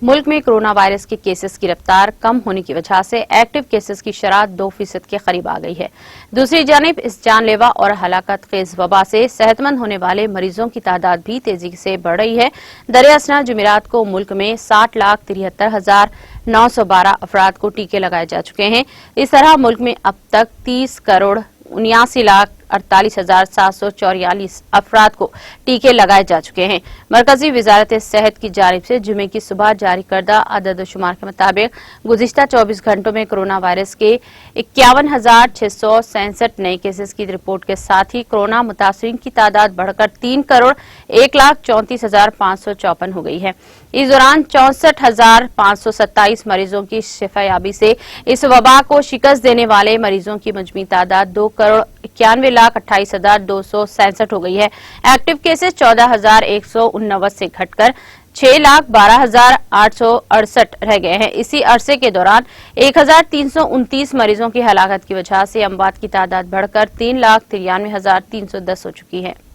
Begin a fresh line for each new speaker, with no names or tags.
मुल्क में corona virus के केसेस की रफ्तार कम होने की वजह से एक्टिव केसेस की शरह 2% के करीब आ गई है। दूसरी जानिब इस जानलेवा और हलाकत खेज वबा से सेहतमंद होने वाले मरीजों की तादाद भी तेजी से बढ़ रही है। दरियासना जुमेरात को मुल्क में 60,73,912 अफराद को टीके लगाए जा चुके हैं। इस तरह मुल्क में अब तक 30,79,48,744 अफराद को टीके लगाए जा चुके हैं। मरकजी वजारत सेहत की जानिब से जुमे की सुबह जारी करदा अदद शुमार के मुताबिक गुज़िश्ता 24 घंटों में कोरोना वायरस के 51,667 नए केसेस की रिपोर्ट के साथ ही कोरोना मुतासरीन की तादाद बढ़कर 3,01,34,554 हो गई है। इस दौरान 64,527 मरीजों की शिफायाबी से इस वबा को शिकस्त देने वाले मरीजों की मजमू तादाद 2,91,28,267 हो गई है। एक्टिव केसेस 14,189 से घटकर 6,12,868 रह गए हैं। इसी अरसे के दौरान 1,329 मरीजों की हलाकत की वजह से अमवात की तादाद बढ़कर 3,93,310 हो चुकी है।